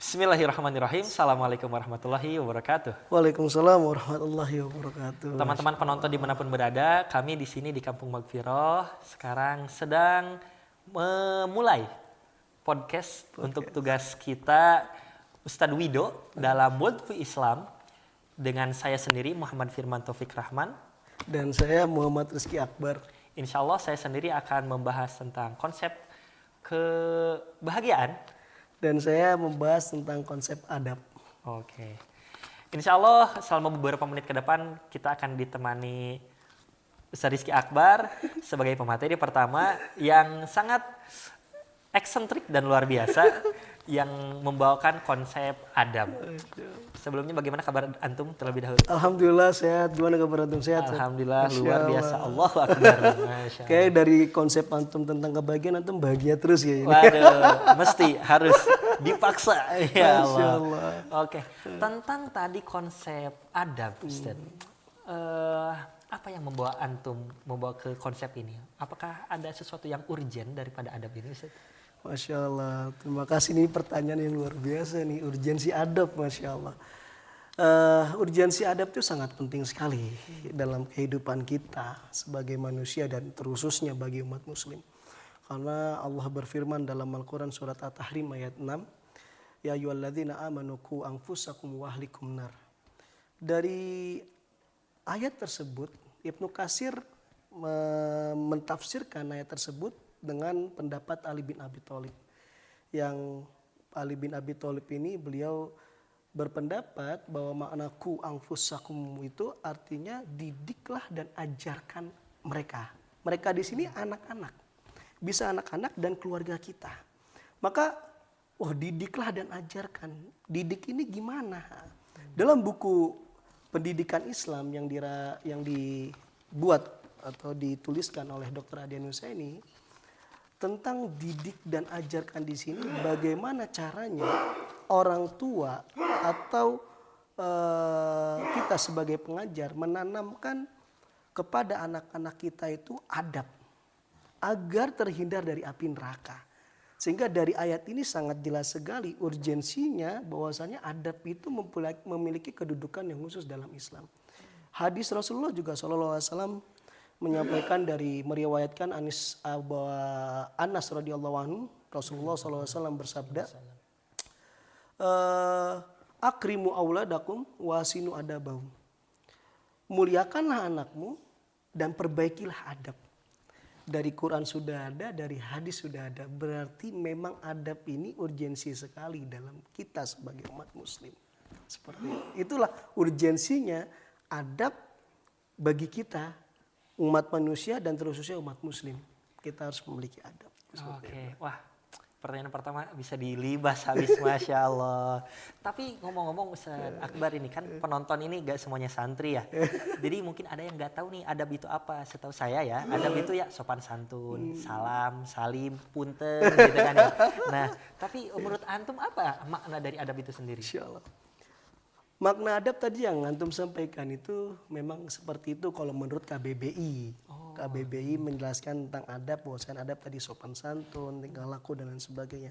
Bismillahirrahmanirrahim. Assalamualaikum warahmatullahi wabarakatuh. Waalaikumsalam warahmatullahi wabarakatuh. Teman-teman penonton dimanapun berada, kami di sini di Kampung Magfiroh sekarang sedang memulai podcast untuk tugas kita Ustadz Wido dalam World View Islam dengan saya sendiri Muhammad Firman Taufik Rahman. Dan saya Muhammad Rizky Akbar. Insya Allah saya sendiri akan membahas tentang konsep kebahagiaan. Dan saya membahas tentang konsep adab. Oke. Insya Allah selama beberapa menit ke depan kita akan ditemani Ustaz Rizky Akbar sebagai pemateri pertama yang sangat eksentrik dan luar biasa yang membawakan konsep adab. Sebelumnya bagaimana kabar antum terlebih dahulu? Alhamdulillah sehat. Gimana kabar antum, sehat? Alhamdulillah luar biasa. Allahu Akbar. Masya Allah. Kayak dari konsep antum tentang kebahagiaan antum bahagia terus ya ini. Waduh, mesti harus dipaksa. Ya Masya Allah. Allah. Oke, tentang tadi konsep adab, Ustaz. Apa yang membawa antum membawa ke konsep ini? Apakah ada sesuatu yang urgent daripada adab ini, Ustaz? Masya Allah. Terima kasih, nih pertanyaan yang luar biasa nih. Urgensi adab, Masya Allah. Urgensi adab itu sangat penting sekali dalam kehidupan kita sebagai manusia dan terkhususnya bagi umat muslim. Karena Allah berfirman dalam Al-Quran surat At-Tahrim ayat 6. Ya ayyuhalladzina amanu qu anfusakum wa ahlikum nar. Dari ayat tersebut Ibnu Katsir mentafsirkan ayat tersebut dengan pendapat Ali bin Abi Thalib. Yang Ali bin Abi Thalib ini beliau berpendapat bahwa makna ku anfusakum itu artinya didiklah dan ajarkan mereka. Mereka di sini anak-anak. Bisa anak-anak dan keluarga kita. Maka didiklah dan ajarkan. Didik ini gimana? Dalam buku pendidikan Islam yang dibuat atau dituliskan oleh Dr. Adian Husaini tentang didik dan ajarkan di sini bagaimana caranya orang tua atau kita sebagai pengajar menanamkan kepada anak-anak kita itu adab agar terhindar dari api neraka. Sehingga dari ayat ini sangat jelas sekali urgensinya bahwasanya adab itu memiliki kedudukan yang khusus dalam Islam. Hadis Rasulullah juga SAW menyampaikan meriwayatkan Anas radhiyallahu anhu, Rasulullah SAW bersabda, akrimu auladakum wasinu adabahum. Muliakanlah anakmu dan perbaikilah adab. Dari Quran sudah ada, dari hadis sudah ada. Berarti memang adab ini urgensi sekali dalam kita sebagai umat muslim. Seperti itulah urgensinya adab bagi kita umat manusia dan terkhususnya umat muslim. Kita harus memiliki adab. Oke, wah pertanyaan pertama bisa dilibas habis, Masya Allah. Tapi ngomong-ngomong Ustaz Akbar ini kan penonton ini gak semuanya santri ya. Jadi mungkin ada yang gak tahu nih adab itu apa. Setahu saya ya, adab itu ya sopan santun, salam, salim, punten gitu kan ya. Nah, tapi menurut antum apa makna dari adab itu sendiri? Insya Allah. Makna adab tadi yang antum sampaikan itu memang seperti itu kalau menurut KBBI. KBBI menjelaskan tentang adab, bahwasanya adab tadi sopan santun, tingkah laku dan lain sebagainya.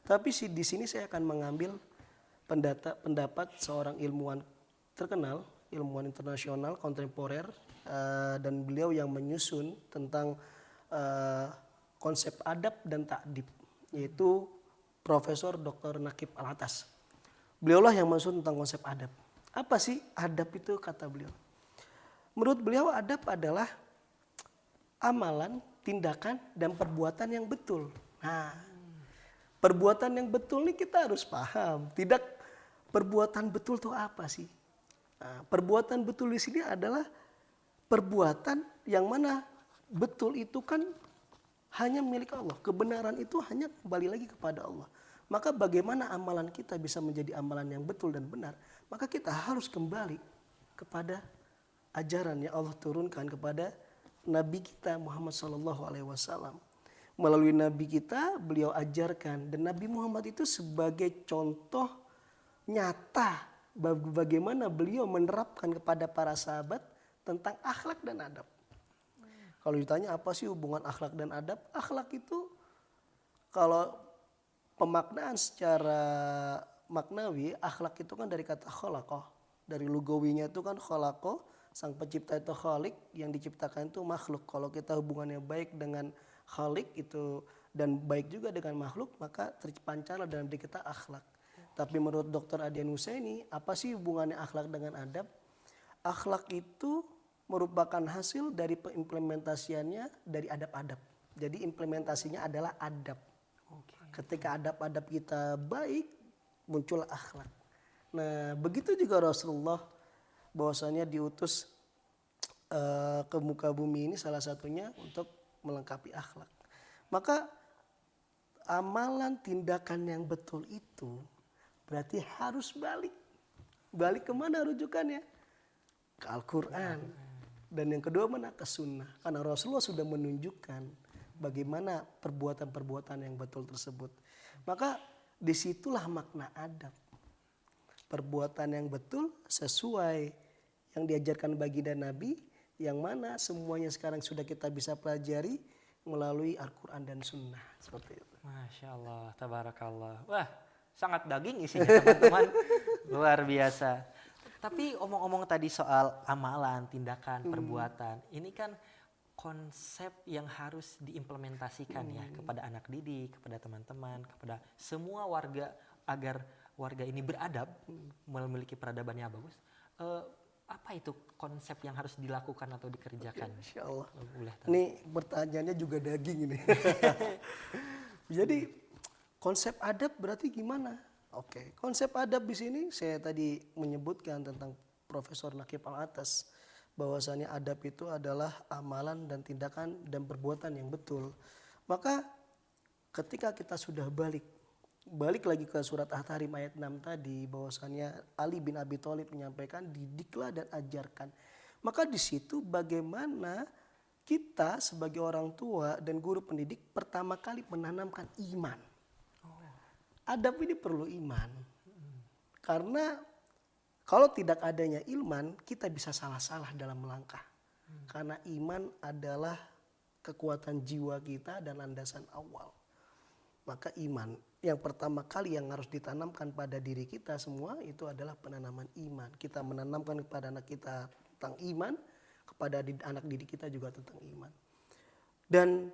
Tapi di sini saya akan mengambil pendapat seorang ilmuwan terkenal, ilmuwan internasional kontemporer, dan beliau yang menyusun tentang konsep adab dan ta'dib, yaitu Profesor Dr. Naqib Al-Atas. Beliaulah yang masuk tentang konsep adab. Apa sih adab itu kata beliau? Menurut beliau adab adalah amalan, tindakan, dan perbuatan yang betul. Nah, perbuatan yang betul ini kita harus paham. Tidak perbuatan betul itu apa sih? Nah, perbuatan betul di sini adalah perbuatan yang mana betul itu kan hanya milik Allah. Kebenaran itu hanya kembali lagi kepada Allah. Maka bagaimana amalan kita bisa menjadi amalan yang betul dan benar? Maka kita harus kembali kepada ajaran yang Allah turunkan kepada Nabi kita Muhammad SAW. Melalui Nabi kita beliau ajarkan. Dan Nabi Muhammad itu sebagai contoh nyata bagaimana beliau menerapkan kepada para sahabat tentang akhlak dan adab. Kalau ditanya apa sih hubungan akhlak dan adab? Akhlak itu kalau pemaknaan secara maknawi, akhlak itu kan dari kata khalaqah. Dari lugawinya itu kan khalaqah, sang pencipta itu khalik, yang diciptakan itu makhluk. Kalau kita hubungannya baik dengan khalik itu dan baik juga dengan makhluk, maka terpancarlah dalam diri kita akhlak. Tapi menurut Dr. Adian Husaini, apa sih hubungannya akhlak dengan adab? Akhlak itu merupakan hasil dari pengimplementasiannya dari adab-adab. Jadi implementasinya adalah adab. Ketika adab-adab kita baik, muncul akhlak. Nah, begitu juga Rasulullah bahwasanya diutus ke muka bumi ini salah satunya untuk melengkapi akhlak. Maka amalan tindakan yang betul itu berarti harus balik. Balik kemana rujukannya? Ke Al-Quran. Dan yang kedua mana? Ke sunnah. Karena Rasulullah sudah menunjukkan bagaimana perbuatan-perbuatan yang betul tersebut. Maka disitulah makna adab. Perbuatan yang betul sesuai yang diajarkan baginda Nabi, yang mana semuanya sekarang sudah kita bisa pelajari melalui Al-Quran dan Sunnah. Seperti itu. Masya Allah, tabarakallah. Wah, sangat daging isinya teman-teman. Luar biasa. Tapi omong-omong tadi soal amalan, tindakan, perbuatan. Ini kan konsep yang harus diimplementasikan ya kepada anak didik, kepada teman-teman, kepada semua warga agar warga ini beradab, memiliki peradaban yang bagus. Apa itu konsep yang harus dilakukan atau dikerjakan? Insya Allah. Boleh tahu. Ini pertanyaannya juga daging ini. Jadi konsep adab berarti gimana? Oke, konsep adab di sini saya tadi menyebutkan tentang Profesor Naqib Al-Atas, bahwasanya adab itu adalah amalan dan tindakan dan perbuatan yang betul. Maka ketika kita sudah balik lagi ke surat At-Tahrim ayat 6 tadi, bahwasanya Ali bin Abi Thalib menyampaikan didiklah dan ajarkan. Maka di situ bagaimana kita sebagai orang tua dan guru pendidik pertama kali menanamkan iman. Adab ini perlu iman. Karena kalau tidak adanya iman, kita bisa salah-salah dalam melangkah. Karena iman adalah kekuatan jiwa kita dan landasan awal. Maka iman yang pertama kali yang harus ditanamkan pada diri kita semua itu adalah penanaman iman. Kita menanamkan kepada anak kita tentang iman, kepada anak didik kita juga tentang iman. Dan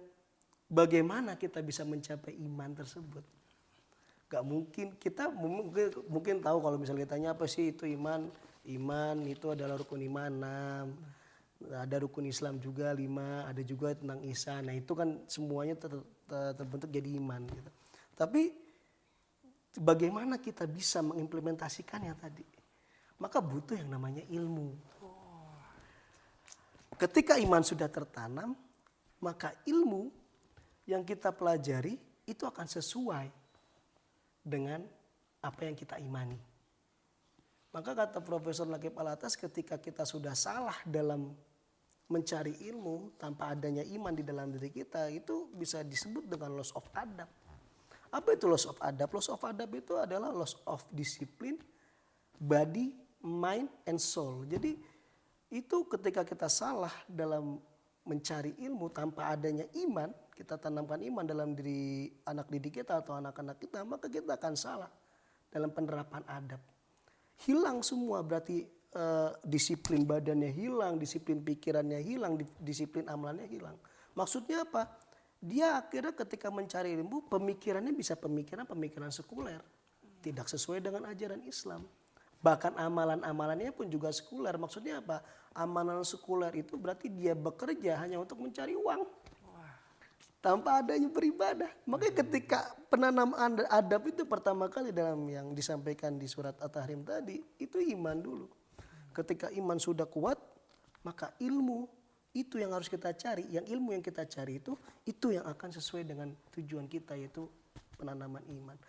bagaimana kita bisa mencapai iman tersebut? Gak mungkin, kita mungkin tahu kalau misalnya ditanya apa sih itu iman. Iman itu adalah rukun iman 6. Ada rukun Islam juga 5, ada juga tentang ihsan. Nah itu kan semuanya terbentuk jadi iman gitu. Tapi bagaimana kita bisa mengimplementasikannya tadi? Maka butuh yang namanya ilmu. Ketika iman sudah tertanam, maka ilmu yang kita pelajari itu akan sesuai dengan apa yang kita imani. Maka kata Profesor Naqib Al-Atas, ketika kita sudah salah dalam mencari ilmu tanpa adanya iman di dalam diri kita, itu bisa disebut dengan loss of adab. Apa itu loss of adab? Loss of adab itu adalah loss of discipline, body, mind, and soul. Jadi itu ketika kita salah dalam mencari ilmu tanpa adanya iman, kita tanamkan iman dalam diri anak didik kita atau anak-anak kita, maka kita akan salah dalam penerapan adab. Hilang semua berarti disiplin badannya hilang, disiplin pikirannya hilang, disiplin amalannya hilang. Maksudnya apa? Dia akhirnya ketika mencari ilmu, pemikirannya bisa pemikiran sekuler. Tidak sesuai dengan ajaran Islam. Bahkan amalan-amalannya pun juga sekuler. Maksudnya apa? Amalan sekuler itu berarti dia bekerja hanya untuk mencari uang. Tanpa adanya beribadah. Makanya ketika penanaman adab itu pertama kali dalam yang disampaikan di surat At-Tahrim tadi, itu iman dulu. Ketika iman sudah kuat, maka ilmu itu yang harus kita cari. Yang ilmu yang kita cari itu yang akan sesuai dengan tujuan kita, yaitu penanaman iman.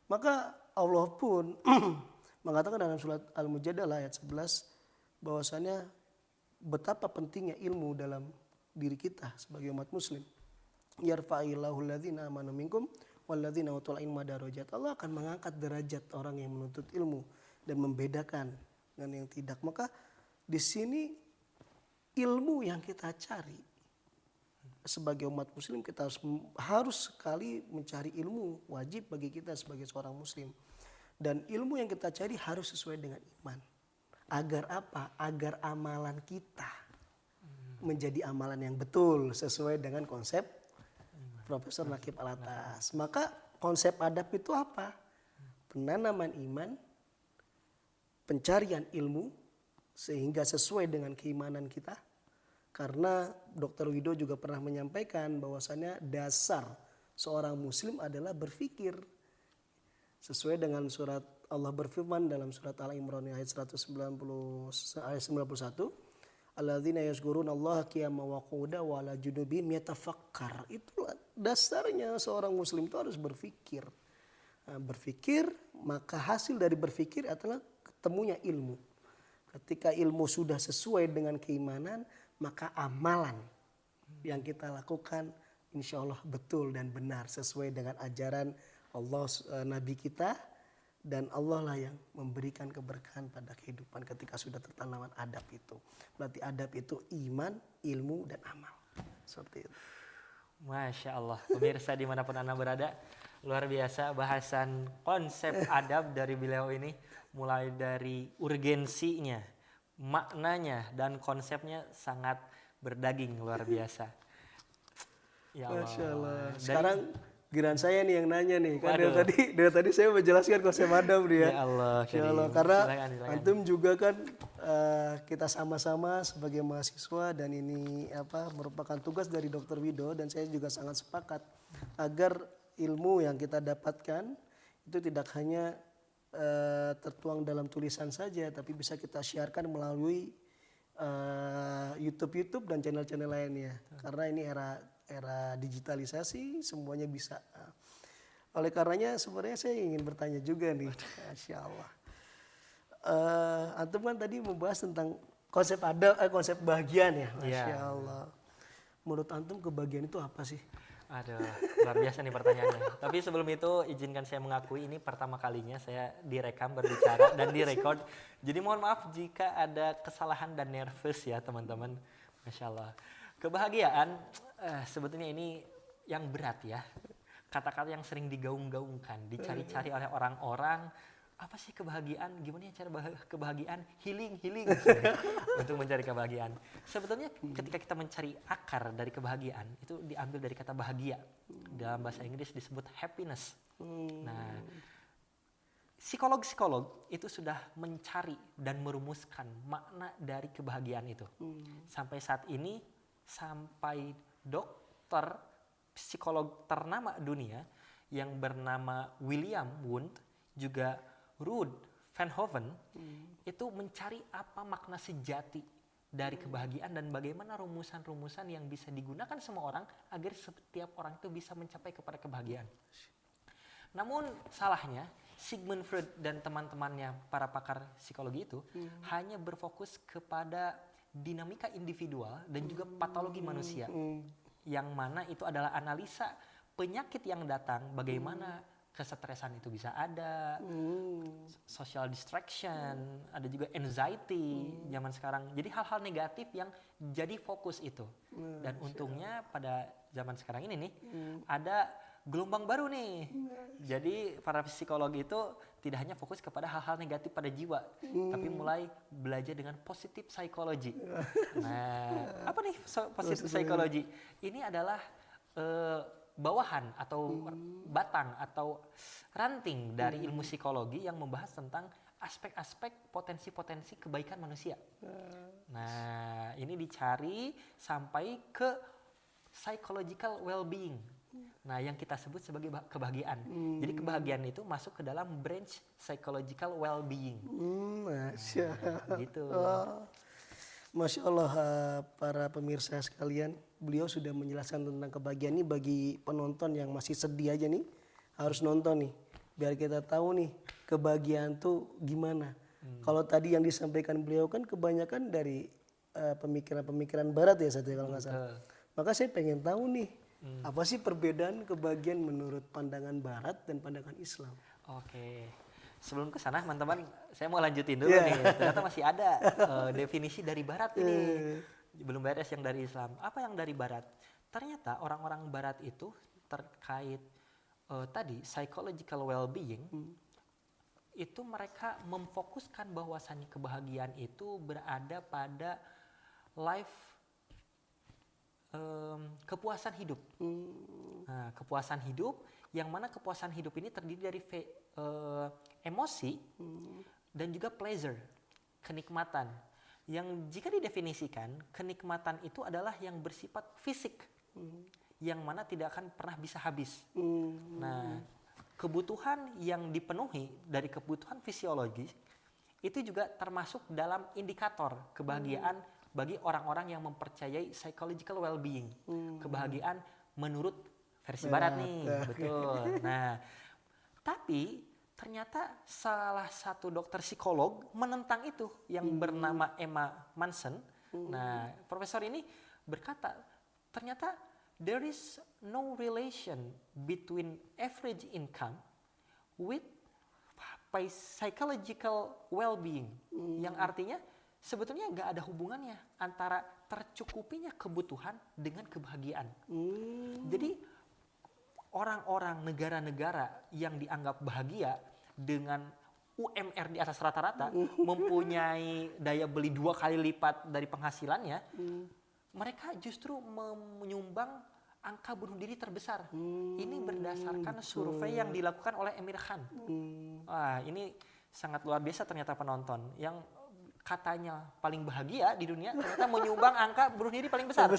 Maka Allah pun mengatakan dalam surat Al-Mujadalah ayat 11 bahwasanya betapa pentingnya ilmu dalam diri kita sebagai umat muslim. Yarfa'illahu alladhina amanu minkum walladzina utul ilma darajat. Allah akan mengangkat derajat orang yang menuntut ilmu dan membedakan dengan yang tidak. Maka di sini ilmu yang kita cari sebagai umat muslim, kita harus sekali mencari ilmu, wajib bagi kita sebagai seorang muslim. Dan ilmu yang kita cari harus sesuai dengan iman. Agar apa? Agar amalan kita menjadi amalan yang betul sesuai dengan konsep Profesor Nakib Alatas. Maka konsep adab itu apa? Penanaman iman, pencarian ilmu sehingga sesuai dengan keimanan kita. Karena Dr. Wido juga pernah menyampaikan bahwasannya dasar seorang muslim adalah berfikir. Sesuai dengan surat Allah berfirman dalam surat Al-Imran ayat 190 ayat 91. Alladzina yazkurunallaha qiyaman wa qu'udan wa 'ala junubihim yatafakkar. Itulah dasarnya seorang muslim itu harus berfikir. Nah, berfikir, maka hasil dari berfikir adalah ketemunya ilmu. Ketika ilmu sudah sesuai dengan keimanan, maka amalan yang kita lakukan insya Allah betul dan benar sesuai dengan ajaran Allah, Nabi kita, dan Allah lah yang memberikan keberkahan pada kehidupan ketika sudah tertanaman adab itu. Berarti adab itu iman, ilmu, dan amal. Seperti itu. Masya Allah, pemirsa dimanapun Anda berada, luar biasa bahasan konsep adab dari beliau ini. Mulai dari urgensinya, maknanya, dan konsepnya sangat berdaging, luar biasa. Ya Allah. Masya Allah. Sekarang giliran saya nih yang nanya nih. Kan dari tadi saya menjelaskan konsep adab nih ya. Ya Allah. Ya Allah. Karena silakan. antum juga kan kita sama-sama sebagai mahasiswa dan ini merupakan tugas dari Dr. Wido dan saya juga sangat sepakat agar ilmu yang kita dapatkan itu tidak hanya tertuang dalam tulisan saja, tapi bisa kita siarkan melalui YouTube dan channel-channel lainnya. Karena ini era digitalisasi, semuanya bisa. Oleh karenanya sebenarnya saya ingin bertanya juga nih, Masya Allah. Antum kan tadi membahas tentang konsep adab, konsep bahagian ya, Masya Allah. Menurut antum kebahagiaan itu apa sih? Aduh, luar biasa nih pertanyaannya. Tapi sebelum itu izinkan saya mengakui ini pertama kalinya saya direkam berbicara dan direkod. Jadi mohon maaf jika ada kesalahan dan nervous ya teman-teman. Masya Allah. Kebahagiaan sebetulnya ini yang berat ya. Kata-kata yang sering digaung-gaungkan, dicari-cari oleh orang-orang. Apa sih kebahagiaan? Gimana ya cara kebahagiaan? Healing untuk mencari kebahagiaan. Sebetulnya ketika kita mencari akar dari kebahagiaan itu diambil dari kata bahagia. Dalam bahasa Inggris disebut happiness. Nah, psikolog-psikolog itu sudah mencari dan merumuskan makna dari kebahagiaan itu. Sampai saat ini, sampai dokter psikolog ternama dunia yang bernama William Wundt juga Ruud Van Hoven itu mencari apa makna sejati dari kebahagiaan dan bagaimana rumusan-rumusan yang bisa digunakan semua orang agar setiap orang itu bisa mencapai kepada kebahagiaan. Namun salahnya Sigmund Freud dan teman-temannya para pakar psikologi itu hanya berfokus kepada dinamika individual dan juga patologi manusia. Yang mana itu adalah analisa penyakit yang datang, bagaimana kesetresan itu bisa ada, social distraction, ada juga anxiety zaman sekarang. Jadi hal-hal negatif yang jadi fokus itu. Dan untungnya pada zaman sekarang ini nih ada gelombang baru nih. Jadi para psikolog itu tidak hanya fokus kepada hal-hal negatif pada jiwa, tapi mulai belajar dengan positive psychology. Nah, apa nih positive psychology? Ini adalah bawahan atau batang atau ranting dari ilmu psikologi yang membahas tentang aspek-aspek potensi-potensi kebaikan manusia. Nah, ini dicari sampai ke psychological well-being. Nah, yang kita sebut sebagai kebahagiaan. Jadi kebahagiaan itu masuk ke dalam branch psychological well-being. Masya Allah. Gitu. Masya Allah, para pemirsa sekalian, beliau sudah menjelaskan tentang kebahagiaan ini bagi penonton yang masih sedih aja nih, harus nonton nih, biar kita tahu nih kebahagiaan tuh gimana. Kalau tadi yang disampaikan beliau kan kebanyakan dari pemikiran-pemikiran Barat ya Satya kalau nggak salah. Maka saya pengen tahu nih, apa sih perbedaan kebahagiaan menurut pandangan Barat dan pandangan Islam? Oke. Sebelum ke sana teman-teman, saya mau lanjutin dulu nih. Ternyata masih ada definisi dari Barat ini. Belum beres yang dari Islam. Apa yang dari Barat? Ternyata orang-orang Barat itu terkait tadi psychological well-being itu mereka memfokuskan bahwasannya kebahagiaan itu berada pada life kepuasan hidup. Nah, kepuasan hidup yang mana kepuasan hidup ini terdiri dari emosi dan juga pleasure, kenikmatan. Yang jika didefinisikan, kenikmatan itu adalah yang bersifat fisik, yang mana tidak akan pernah bisa habis. Nah, kebutuhan yang dipenuhi dari kebutuhan fisiologis itu juga termasuk dalam indikator kebahagiaan bagi orang-orang yang mempercayai psychological well-being. Kebahagiaan menurut versi barat nih, betul. Nah, tapi ternyata salah satu dokter psikolog menentang itu yang bernama Emma Manson. Nah, profesor ini berkata, ternyata there is no relation between average income with psychological well-being. Yang artinya sebetulnya nggak ada hubungannya antara tercukupinya kebutuhan dengan kebahagiaan. Jadi orang-orang negara-negara yang dianggap bahagia dengan UMR di atas rata-rata, mempunyai daya beli 2 kali lipat dari penghasilannya, mereka justru menyumbang angka bunuh diri terbesar. Ini berdasarkan survei yang dilakukan oleh Emir Khan. Wah, ini sangat luar biasa ternyata penonton yang katanya paling bahagia di dunia ternyata menyumbang angka bunuh diri paling besar.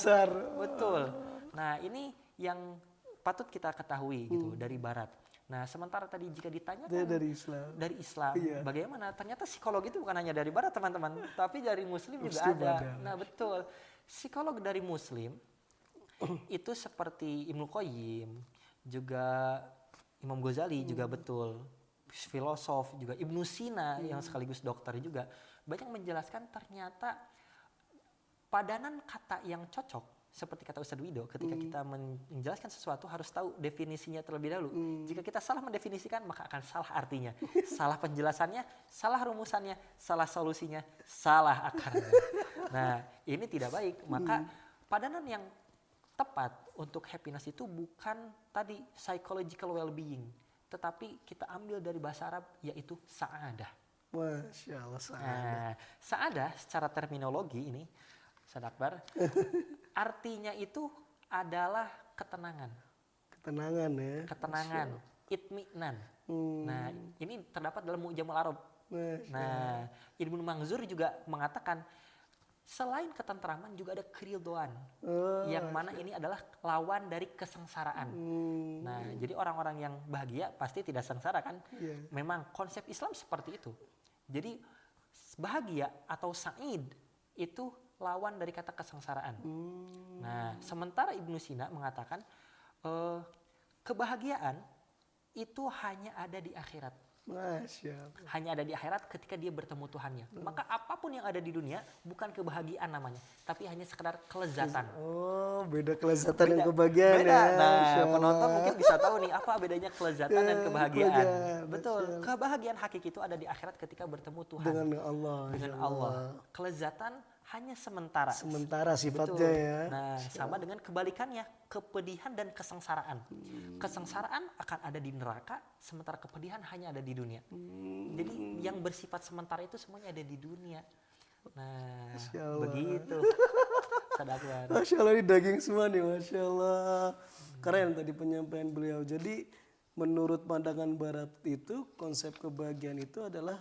Betul. Nah, ini yang patut kita ketahui gitu dari barat. Nah, sementara tadi jika ditanya dari Islam. Iya. Bagaimana? Ternyata psikologi itu bukan hanya dari barat, teman-teman, tapi dari muslim juga ada. Nah, betul. Psikolog dari muslim itu seperti Ibnu Qayyim, juga Imam Ghazali juga betul. Filosof juga Ibnu Sina yang sekaligus dokter juga banyak menjelaskan ternyata padanan kata yang cocok seperti kata Ustadz Wido ketika kita menjelaskan sesuatu harus tahu definisinya terlebih dahulu. Jika kita salah mendefinisikan maka akan salah artinya, salah penjelasannya, salah rumusannya, salah solusinya, salah akarnya. Nah, ini tidak baik. Maka padanan yang tepat untuk happiness itu bukan tadi psychological well-being, tetapi kita ambil dari bahasa Arab yaitu sa'adah. Masya Allah, sa'adah. Nah, sa'adah secara terminologi ini, Ustadz Akbar, artinya itu adalah ketenangan. Ketenangan ya. Ketenangan, itmi'nan. Nah, ini terdapat dalam Mu'jamul Arab. Nah, Ibnu Manzur juga mengatakan selain ketentraman juga ada keridhaan. Yang mana ini adalah lawan dari kesengsaraan. Nah, jadi orang-orang yang bahagia pasti tidak sengsara kan? Memang konsep Islam seperti itu. Jadi bahagia atau sa'id itu lawan dari kata kesengsaraan. Nah, sementara Ibnu Sina mengatakan kebahagiaan itu hanya ada di akhirat. Masya Allah. Hanya ada di akhirat ketika dia bertemu Tuhannya. Maka apapun yang ada di dunia bukan kebahagiaan namanya, tapi hanya sekedar kelezatan. Oh, beda kelezatan dan kebahagiaan. Beda. Ya. Nah, penonton mungkin bisa tahu nih apa bedanya kelezatan dan kebahagiaan. Betul. Kebahagiaan hakiki itu ada di akhirat ketika bertemu Tuhan. Dengan Allah. Dengan Allah. Kelezatan hanya sementara. Sementara sifatnya. Betul. Ya. Nah, sama dengan kebalikannya, kepedihan dan kesengsaraan. Kesengsaraan akan ada di neraka, sementara kepedihan hanya ada di dunia. Jadi yang bersifat sementara itu semuanya ada di dunia. Nah, begitu. Sadaqah. Masya Allah, ini daging semua nih, Masya Allah. Keren tadi penyampaian beliau. Jadi menurut pandangan barat itu konsep kebahagiaan itu adalah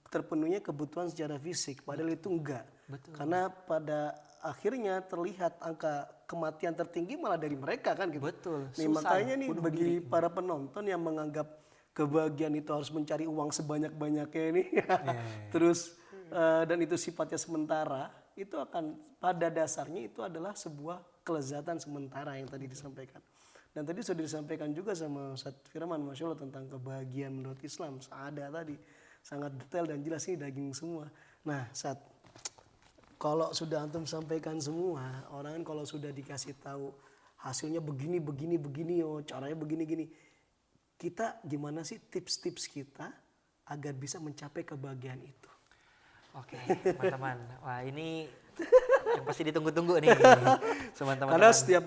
terpenuhnya kebutuhan secara fisik. Padahal itu enggak. Betul. Karena pada akhirnya terlihat angka kematian tertinggi malah dari mereka kan gitu. Betul. Nih, makanya nih bagi para penonton yang menganggap kebahagiaan itu harus mencari uang sebanyak-banyaknya ini, terus dan itu sifatnya sementara, itu akan pada dasarnya itu adalah sebuah kelezatan sementara yang tadi disampaikan. Dan tadi sudah disampaikan juga sama Ustadz Firman, Masya Allah, tentang kebahagiaan menurut Islam. Ada tadi sangat detail dan jelas, ini daging semua. Nah, kalau sudah antum sampaikan semua, orang kan kalau sudah dikasih tahu hasilnya begini, oh caranya begini. Kita gimana sih tips-tips kita agar bisa mencapai kebahagiaan itu? Oke, teman-teman. Wah, ini yang pasti ditunggu-tunggu nih. Teman-teman. Karena setiap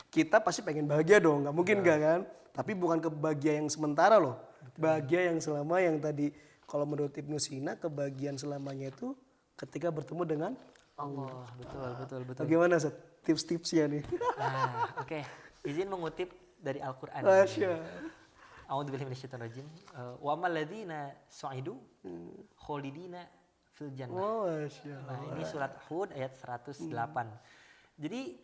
kita pasti pengen bahagia dong, nggak mungkin nggak kan? Tapi bukan kebahagiaan yang sementara loh. Bahagia yang selama yang tadi kalau menurut Ibnu Sina kebahagiaan selamanya itu ketika bertemu dengan Allah, betul. Bagaimana Ustaz? Tips-tipsnya nih. Nah, oke. Izin mengutip dari Al-Qur'an. Masya. A'udzubillahi minasyaitonirrajim. Wa amal ladzina su'idu khalidina fil jannah. Oh, Masya. Nah, ini surat Hud ayat 108. Jadi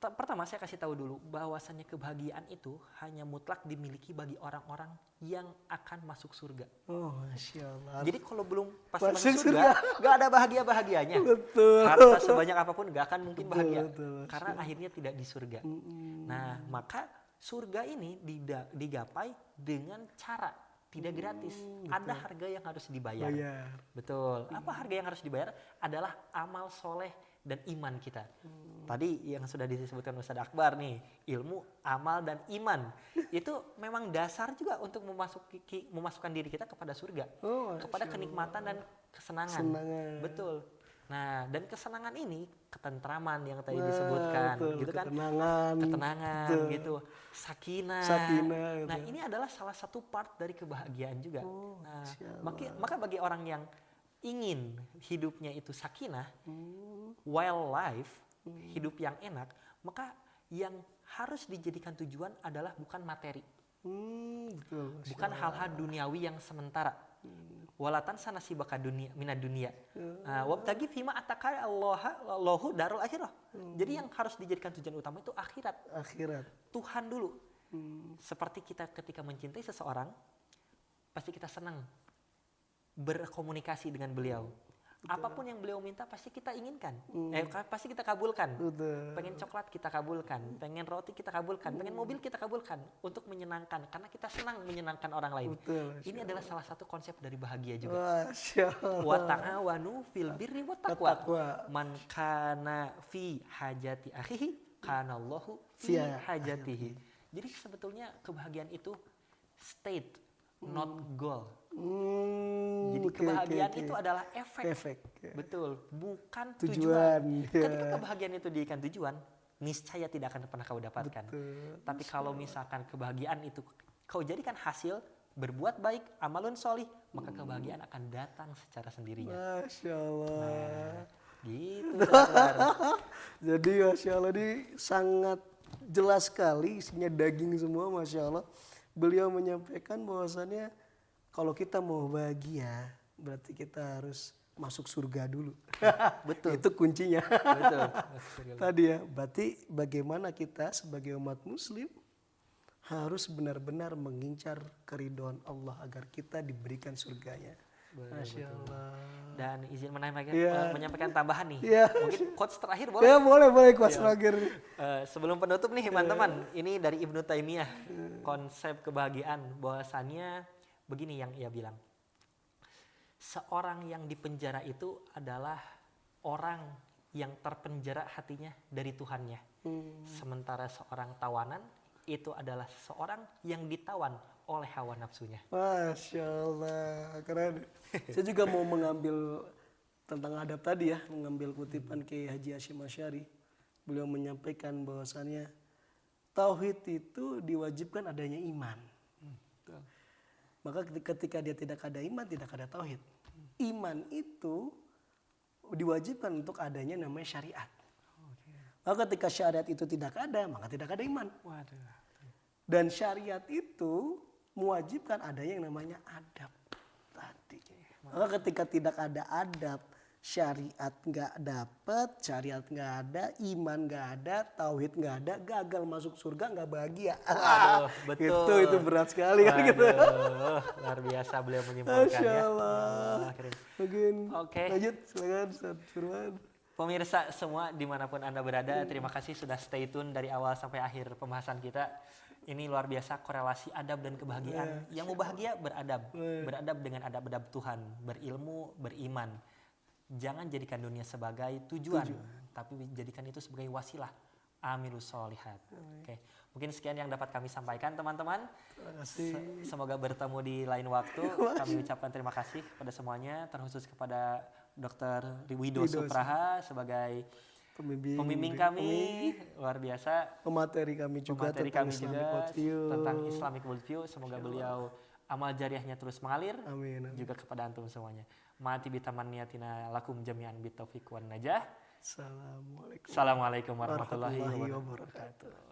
pertama saya kasih tahu dulu bahwasannya kebahagiaan itu hanya mutlak dimiliki bagi orang-orang yang akan masuk surga. Oh, Masya Allah. Jadi kalau belum pasti Masuk masuk surga, nggak ada bahagianya. Betul. Harta sebanyak apapun nggak akan mungkin bahagia, betul. karena akhirnya tidak di surga. Nah, maka surga ini digapai dengan cara tidak gratis. Ada harga yang harus dibayar. Betul. Apa harga yang harus dibayar? Adalah amal soleh dan iman kita. Tadi yang sudah disebutkan Ustaz Akbar nih, ilmu, amal, dan iman. Itu memang dasar juga untuk memasukkan diri kita kepada surga. Kepada kenikmatan dan kesenangan. Betul. Nah, dan kesenangan ini, ketentraman yang tadi disebutkan, gitu kan? Ketenangan, gitu. Sakinah. Gitu. Nah, ini adalah salah satu part dari kebahagiaan juga. Nah, maka bagi orang yang ingin hidupnya itu sakinah, life, hidup yang enak, maka yang harus dijadikan tujuan adalah bukan materi. Bukan hal-hal duniawi yang sementara. Walatan sana si baka minad dunia. Wabtagi fima ataka Allahu darul akhirah. Jadi yang harus dijadikan tujuan utama itu akhirat. Tuhan dulu. Seperti kita ketika mencintai seseorang, pasti kita senang berkomunikasi dengan beliau. Apapun yang beliau minta pasti kita inginkan. Pasti kita kabulkan. Pengen coklat kita kabulkan, pengen roti kita kabulkan, pengen mobil kita kabulkan untuk menyenangkan, karena kita senang menyenangkan orang lain. Ini adalah salah satu konsep dari bahagia juga. Wa ta'awanu fil birri wat taqwa. Man kana fi hajati akhihi kana Allahu fi hajatihi. Jadi sebetulnya kebahagiaan itu state, not goal. Jadi kebahagiaan itu adalah efek. Betul, bukan tujuan. Ketika kebahagiaan itu dijadikan tujuan, niscaya tidak akan pernah kau dapatkan. Tapi kalau misalkan kebahagiaan itu kau jadikan hasil berbuat baik, amalun solih, maka kebahagiaan akan datang secara sendirinya. Masya Allah. Gitu. Jadi Masya Allah ini sangat jelas sekali, isinya daging semua, Masya Allah. Beliau menyampaikan bahwasannya kalau kita mau bahagia, berarti kita harus masuk surga dulu. Betul. Itu kuncinya. Betul. Tadi ya, berarti bagaimana kita sebagai umat muslim harus benar-benar mengincar keridhaan Allah agar kita diberikan surganya. Masya Allah. Dan izin menyampaikan tambahan nih. Mungkin quotes terakhir boleh? Ya boleh quotes terakhir. Sebelum penutup nih teman-teman, ini dari Ibnu Taimiyah. Konsep kebahagiaan bahwasannya begini yang ia bilang. Seorang yang dipenjara itu adalah orang yang terpenjara hatinya dari Tuhannya. Sementara seorang tawanan itu adalah seseorang yang ditawan oleh hawa nafsunya. Masya Allah, keren. Saya juga mau mengambil tentang adab tadi ya, mengambil kutipan Kiai Haji Hasyim Asy'ari. Beliau menyampaikan bahwasannya tauhid itu diwajibkan adanya iman. Maka ketika dia tidak ada iman, tidak ada tauhid. Iman itu diwajibkan untuk adanya namanya syariat. Maka ketika syariat itu tidak ada, maka tidak ada iman. Dan syariat itu mewajibkan adanya yang namanya adab tadi. Maka ketika tidak ada adab, syariat nggak dapat, syariat nggak ada, iman nggak ada, tauhid nggak ada, gagal masuk surga, nggak bahagia. Betul. Itu berat sekali kan gitu. Luar biasa beliau menyimpulkan. Masya Allah. Mungkin lanjut, silakan Ustaz Firman. Pemirsa semua dimanapun Anda berada, terima kasih sudah stay tune dari awal sampai akhir pembahasan kita. Ini luar biasa korelasi adab dan kebahagiaan. Yang mau bahagia beradab. Beradab dengan adab-adab Tuhan. Berilmu, beriman. Jangan jadikan dunia sebagai tujuan. Tapi jadikan itu sebagai wasilah. Amilus sholihat. Oke. Mungkin sekian yang dapat kami sampaikan teman-teman. Semoga bertemu di lain waktu. Kami ucapkan terima kasih kepada semuanya. Terkhusus kepada Dr. Wido Supraha sebagai pembimbing kami luar biasa, pemateri kami juga pemateri tentang kami Islamic juga Worldview. tentang Islamic Worldview. Semoga beliau amal jariahnya terus mengalir Amin, amin. juga kepada antum semuanya. Mati bitamanniyatina lakum jami'an bitaufiq wan najah. Assalamualaikum Assalamualaikum warahmatullahi warahmatullahi wabarakatuh. wabarakatuh.